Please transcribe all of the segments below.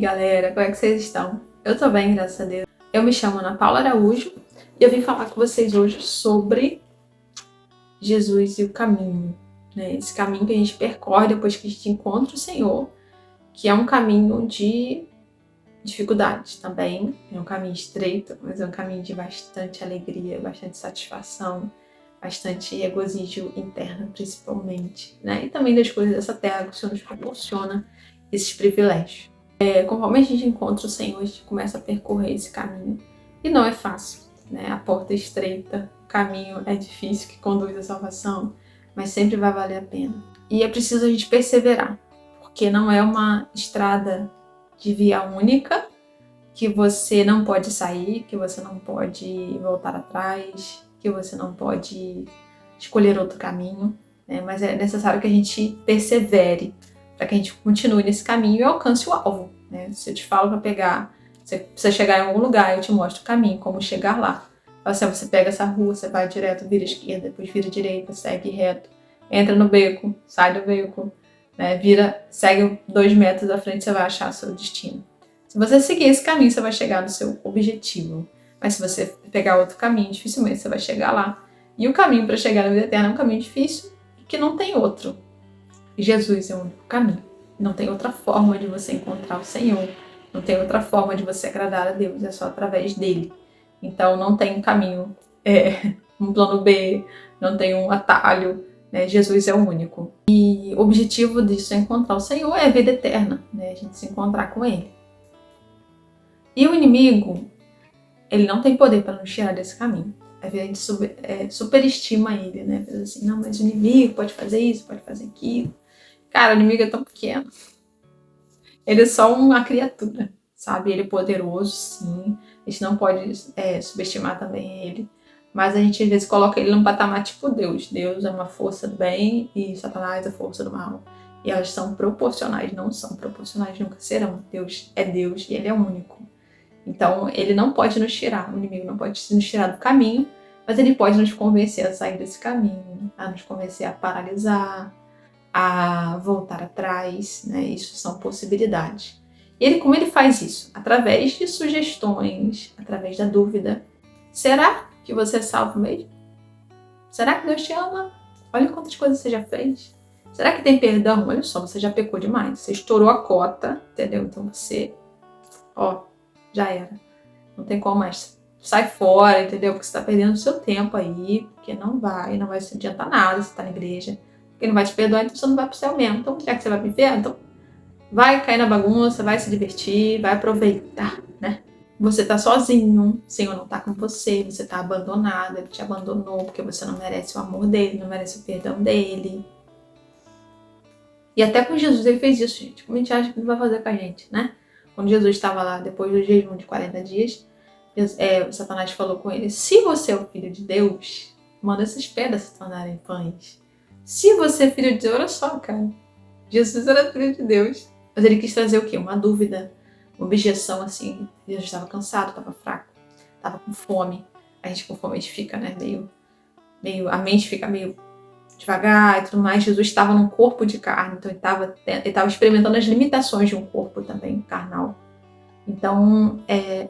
galera, como é que vocês estão? Eu tô bem, graças a Deus. Eu me chamo Ana Paula Araújo e eu vim falar com vocês hoje sobre Jesus e o caminho, né? Esse caminho que a gente percorre depois que a gente encontra o Senhor, que é um caminho de dificuldades também, é um caminho estreito, mas é um caminho de bastante alegria, bastante satisfação, bastante regozijo interno, principalmente, né? E também das coisas dessa terra que o Senhor nos proporciona esses privilégios. Conforme a gente encontra o Senhor, a gente começa a percorrer esse caminho. E não é fácil, né? A porta é estreita, o caminho é difícil, que conduz à salvação, mas sempre vai valer a pena. E é preciso a gente perseverar, porque não é uma estrada de via única, que você não pode sair, que você não pode voltar atrás, que você não pode escolher outro caminho, né? Mas é necessário que a gente persevere, para que a gente continue nesse caminho e alcance o alvo, né? Se eu te falo para pegar, você precisa chegar em algum lugar, eu te mostro o caminho, como chegar lá. Assim, você pega essa rua, você vai direto, vira à esquerda, depois vira à direita, segue reto, entra no beco, sai do beco, né? Segue 2 metros à frente, você vai achar o seu destino. Se você seguir esse caminho, você vai chegar no seu objetivo. Mas se você pegar outro caminho, dificilmente você vai chegar lá. E o caminho para chegar na vida eterna é um caminho difícil e que não tem outro. Jesus é o único caminho. Não tem outra forma de você encontrar o Senhor. Não tem outra forma de você agradar a Deus. É só através dele. Então não tem um caminho, um plano B, não tem um atalho, né? Jesus é o único. E o objetivo disso é encontrar o Senhor, é a vida eterna, né? A gente se encontrar com ele. E o inimigo, ele não tem poder para nos tirar desse caminho. A gente superestima ele, né? Faz assim, não, mas o inimigo pode fazer isso, pode fazer aquilo. Cara, o inimigo é tão pequeno. Ele é só uma criatura, sabe? Ele é poderoso, sim. A gente não pode subestimar também ele. Mas a gente às vezes coloca ele num patamar tipo Deus. Deus é uma força do bem e Satanás é a força do mal. E elas são proporcionais, não são proporcionais, nunca serão. Deus é Deus e ele é único. Então ele não pode nos tirar, o inimigo não pode nos tirar do caminho, mas ele pode nos convencer a sair desse caminho, a nos convencer a paralisar, a voltar atrás, né? Isso são possibilidades. Como ele faz isso? Através de sugestões, através da dúvida. Será que você é salvo mesmo? Será que Deus te ama? Olha quantas coisas você já fez. Será que tem perdão? Olha só, você já pecou demais. Você estourou a cota, entendeu? Então você, já era. Não tem como mais. Sai fora, entendeu? Porque você tá perdendo o seu tempo aí, porque não vai se adiantar nada se tá na igreja. Porque não vai te perdoar, então você não vai pro céu mesmo. Então, já que você vai pro inferno, então vai cair na bagunça, vai se divertir, vai aproveitar, né? Você tá sozinho, o Senhor não tá com você, você tá abandonado, ele te abandonou porque você não merece o amor dele, não merece o perdão dele. E até com Jesus ele fez isso, gente. Como a gente acha que ele vai fazer com a gente, né? Quando Jesus estava lá, depois do jejum de 40 dias, Satanás falou com ele, se você é o filho de Deus, manda essas pedras se tornarem pães. Se você é filho de Deus, olha só, cara. Jesus era filho de Deus. Mas ele quis trazer o quê? Uma dúvida, uma objeção, assim. Jesus estava cansado, estava fraco, estava com fome. A gente com fome, a gente fica, né, a mente fica meio devagar e tudo mais. Jesus estava num corpo de carne, então ele estava experimentando as limitações de um corpo também carnal. Então,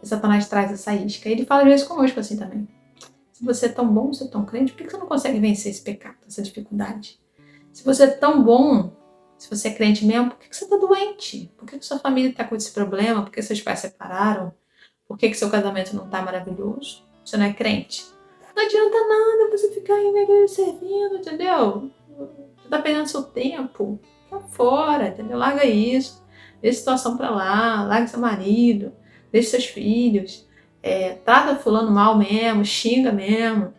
Satanás traz essa isca. Ele fala às vezes conosco assim também. Se você é tão bom, se é tão crente, por que você não consegue vencer esse pecado, essa dificuldade? Se você é tão bom, se você é crente mesmo, por que você está doente? Por que sua família está com esse problema? Por que seus pais separaram? Por que seu casamento não está maravilhoso? Você não é crente? Não adianta nada você ficar aí na igreja servindo, entendeu? Você está perdendo seu tempo. Tá fora, entendeu? Larga isso. Deixa a situação pra lá, larga seu marido, deixa seus filhos, trata fulano mal mesmo, xinga mesmo.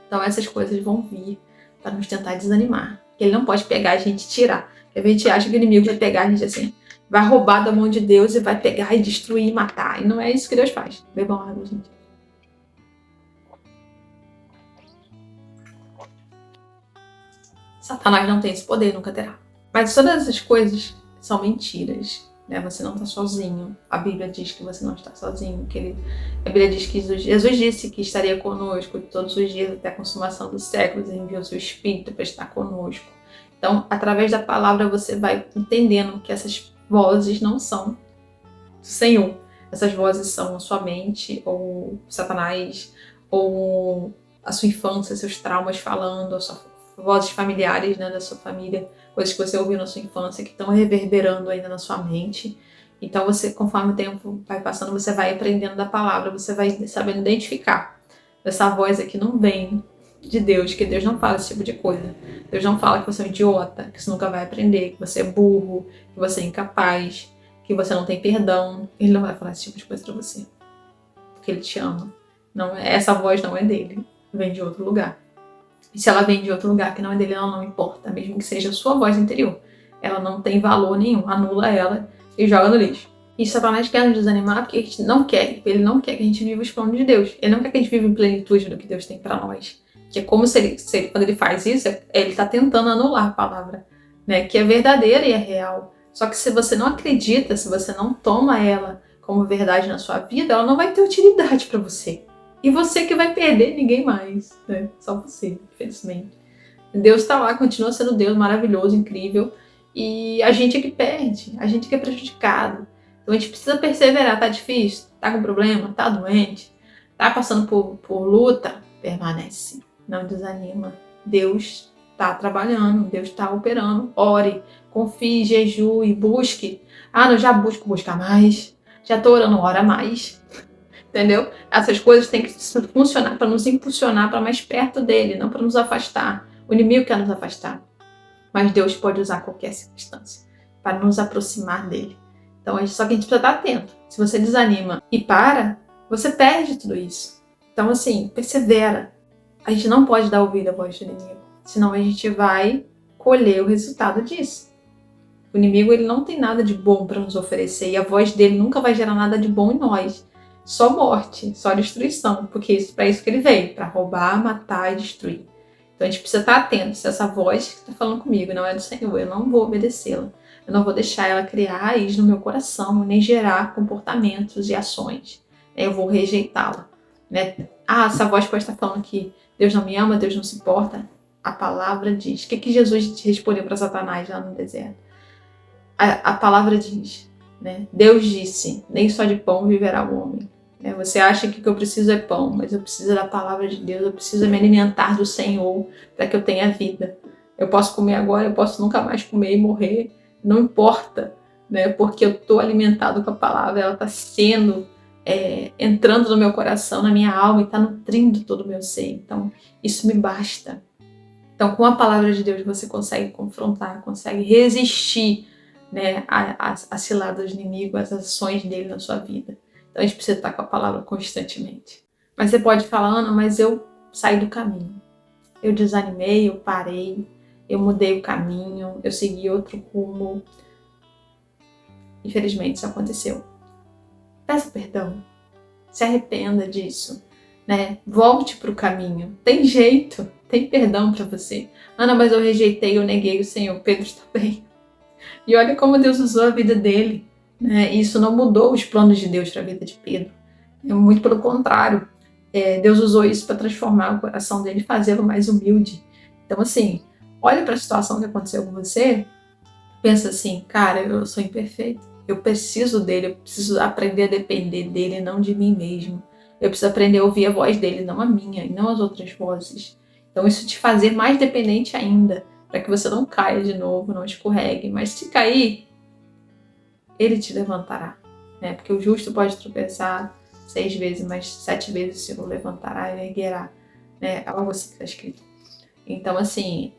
Então essas coisas vão vir para nos tentar desanimar. Ele não pode pegar a gente e tirar. Porque a gente acha que o inimigo vai pegar a gente assim, vai roubar da mão de Deus e vai pegar e destruir e matar. E não é isso que Deus faz. Bebam água, gente. Satanás não tem esse poder, nunca terá. Mas todas essas coisas são mentiras, né? Você não está sozinho. A Bíblia diz que você não está sozinho. A Bíblia diz que Jesus disse que estaria conosco todos os dias até a consumação dos séculos e enviou seu Espírito para estar conosco. Então, através da palavra, você vai entendendo que essas vozes não são Senhor. Essas vozes são a sua mente, ou Satanás, ou a sua infância, seus traumas falando, vozes familiares, né, da sua família, coisas que você ouviu na sua infância que estão reverberando ainda na sua mente. Então você, conforme o tempo vai passando, você vai aprendendo da palavra, você vai sabendo identificar. Essa voz aqui não vem de Deus, que Deus não fala esse tipo de coisa. Deus não fala que você é um idiota, que você nunca vai aprender, que você é burro, que você é incapaz, que você não tem perdão. Ele não vai falar esse tipo de coisa pra você. Porque ele te ama. Não, essa voz não é dele, vem de outro lugar. E se ela vem de outro lugar que não é dele, ela não importa, mesmo que seja a sua voz interior. Ela não tem valor nenhum, anula ela e joga no lixo. E Satanás quer nos desanimar porque a gente não quer. Ele não quer que a gente viva os planos de Deus. Ele não quer que a gente viva em plenitude do que Deus tem pra nós. Que é como se ele quando ele faz isso, ele tá tentando anular a palavra, né? Que é verdadeira e é real. Só que se você não acredita, se você não toma ela como verdade na sua vida, ela não vai ter utilidade pra você. E você que vai perder, ninguém mais, né? Só você, infelizmente. Deus tá lá, continua sendo Deus maravilhoso, incrível. E a gente é que perde, a gente que é prejudicado. Então a gente precisa perseverar. Tá difícil? Tá com problema? Tá doente? Tá passando por luta? Permanece. Não desanima. Deus tá trabalhando, Deus tá operando. Ore, confie, jejue, busque. Ah, eu já busco buscar mais. Já tô orando, ora mais. Entendeu? Essas coisas têm que funcionar para nos impulsionar para mais perto dele, não para nos afastar. O inimigo quer nos afastar, mas Deus pode usar qualquer circunstância para nos aproximar dele. Então, só que a gente precisa estar atento. Se você desanima e para, você perde tudo isso. Então, assim, persevera. A gente não pode dar ouvido à voz do inimigo, senão a gente vai colher o resultado disso. O inimigo, ele não tem nada de bom para nos oferecer e a voz dele nunca vai gerar nada de bom em nós. Só morte, só destruição, porque para isso que ele veio, para roubar, matar e destruir. Então a gente precisa estar atento se essa voz que está falando comigo não é do Senhor, eu não vou obedecê-la. Eu não vou deixar ela criar raiz no meu coração, nem gerar comportamentos e ações. Eu vou rejeitá-la. Né? Ah, essa voz pode estar falando que Deus não me ama, Deus não se importa. A palavra diz. O que Jesus respondeu para Satanás lá no deserto? A palavra diz, né? Deus disse, nem só de pão viverá o homem. Você acha que o que eu preciso é pão, mas eu preciso da palavra de Deus, eu preciso me alimentar do Senhor para que eu tenha vida. Eu posso comer agora, eu posso nunca mais comer e morrer, não importa, né? Porque eu estou alimentado com a palavra, ela está sendo, entrando no meu coração, na minha alma e está nutrindo todo o meu ser. Então, isso me basta. Então, com a palavra de Deus, você consegue confrontar, consegue resistir, né, as ciladas do inimigo, as ações dele na sua vida. Então a gente precisa estar com a palavra constantemente. Mas você pode falar, Ana, mas eu saí do caminho. Eu desanimei, eu parei, eu mudei o caminho, eu segui outro rumo. Infelizmente isso aconteceu. Peça perdão. Se arrependa disso, né? Volte para o caminho. Tem jeito, tem perdão para você. Ana, mas eu rejeitei, eu neguei o Senhor. Pedro está bem. E olha como Deus usou a vida dele. Né? E isso não mudou os planos de Deus para a vida de Pedro. Muito pelo contrário. Deus usou isso para transformar o coração dele e fazê-lo mais humilde. Então, assim, olha para a situação que aconteceu com você. Pensa assim, cara, eu sou imperfeito. Eu preciso dele. Eu preciso aprender a depender dele, não de mim mesmo. Eu preciso aprender a ouvir a voz dele, não a minha, e não as outras vozes. Então, isso te fazer mais dependente ainda, para que você não caia de novo, não escorregue. Mas se cair, ele te levantará, né? Porque o justo pode tropeçar 6 vezes, mas 7 vezes o Senhor levantará e erguerá, né? Algo assim que está escrito. Então, assim,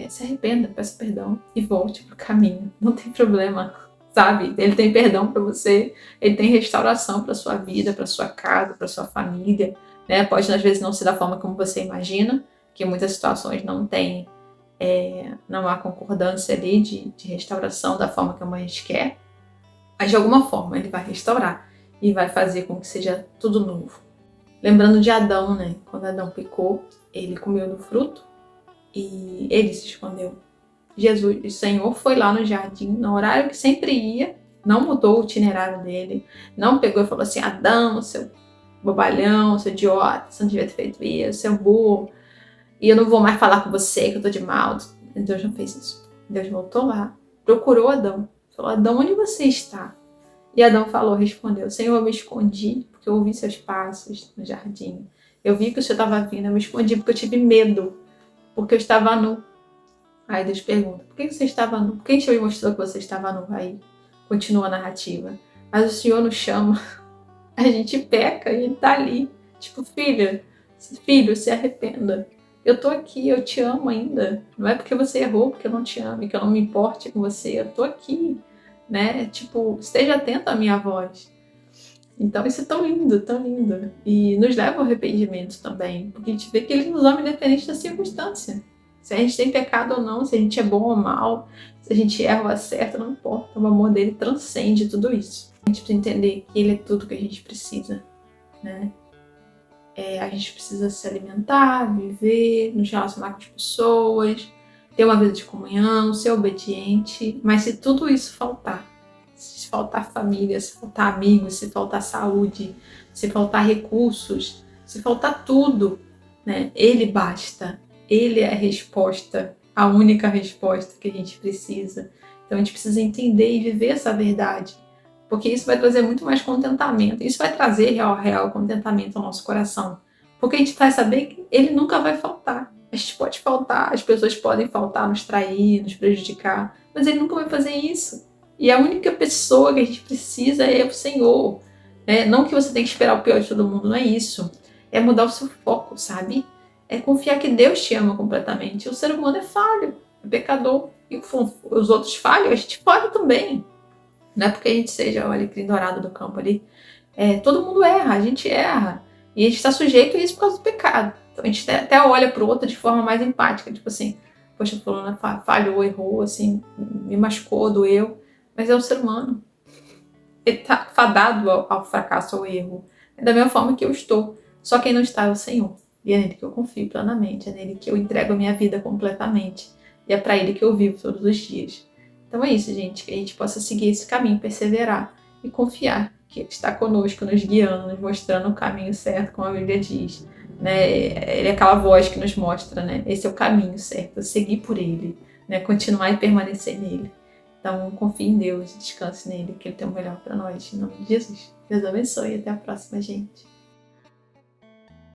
se arrependa, peça perdão e volte pro caminho. Não tem problema, sabe? Ele tem perdão para você, ele tem restauração para sua vida, para sua casa, para sua família, né? Pode, às vezes, não ser da forma como você imagina, que em muitas situações não tem, não há concordância ali de restauração da forma que a gente quer, mas de alguma forma ele vai restaurar e vai fazer com que seja tudo novo. Lembrando de Adão, né? Quando Adão pecou, ele comeu do fruto e ele se escondeu. Jesus, o Senhor, foi lá no jardim, no horário que sempre ia, não mudou o itinerário dele, não pegou e falou assim, Adão, seu bobalhão, seu idiota, você não devia ter feito isso, seu burro, e eu não vou mais falar com você, que eu tô de mal. Deus não fez isso. Deus voltou lá, procurou Adão, falou, Adão, onde você está? E Adão respondeu: Senhor, eu me escondi porque eu ouvi seus passos no jardim. Eu vi que o Senhor estava vindo, eu me escondi porque eu tive medo, porque eu estava nu. Aí Deus pergunta: por que você estava nu? Quem te mostrou que você estava nu? Aí continua a narrativa. Mas o Senhor nos chama, a gente peca e ele tá ali. Tipo, filho, se arrependa. Eu tô aqui, eu te amo ainda. Não é porque você errou, porque eu não te amo, que eu não me importe com você. Eu tô aqui, né? Tipo, esteja atento à minha voz. Então isso é tão lindo, tão lindo. E nos leva ao arrependimento também, porque a gente vê que ele nos ama independente da circunstância. Se a gente tem pecado ou não, se a gente é bom ou mal, se a gente erra ou acerta, não importa. O amor dele transcende tudo isso. A gente precisa entender que ele é tudo que a gente precisa, né? A gente precisa se alimentar, viver, nos relacionar com as pessoas, ter uma vida de comunhão, ser obediente. Mas se tudo isso faltar, se faltar família, se faltar amigos, se faltar saúde, se faltar recursos, se faltar tudo, né? Ele basta. Ele é a resposta, a única resposta que a gente precisa. Então a gente precisa entender e viver essa verdade, porque isso vai trazer muito mais contentamento. Isso vai trazer real contentamento ao nosso coração, porque a gente vai saber que ele nunca vai faltar. A gente pode faltar, as pessoas podem faltar, nos trair, nos prejudicar, mas ele nunca vai fazer isso. E a única pessoa que a gente precisa é o Senhor. Né? Não que você tem que esperar o pior de todo mundo, não é isso. É mudar o seu foco, sabe? É confiar que Deus te ama completamente. O ser humano é falho, é pecador. E os outros falham, a gente falha também. Não é porque a gente seja o alecrim dourado do campo ali. Todo mundo erra, a gente erra. E a gente está sujeito a isso por causa do pecado. Então a gente até olha pro outro de forma mais empática. Tipo assim, poxa, fulano falhou, errou, assim, me machucou, doeu. Mas é um ser humano. Ele tá fadado ao fracasso, ao erro. É da mesma forma que eu estou. Só quem não está é o Senhor. E é nele que eu confio plenamente. É nele que eu entrego a minha vida completamente. E é para ele que eu vivo todos os dias. Então é isso, gente. Que a gente possa seguir esse caminho, perseverar e confiar que ele está conosco, nos guiando, nos mostrando o caminho certo, como a Bíblia diz. Né? Ele é aquela voz que nos mostra, né? Esse é o caminho certo, seguir por ele, né? Continuar e permanecer nele. Então, confie em Deus, descanse nele, que ele tem o melhor para nós. Em nome de Jesus. Deus abençoe e até a próxima, gente.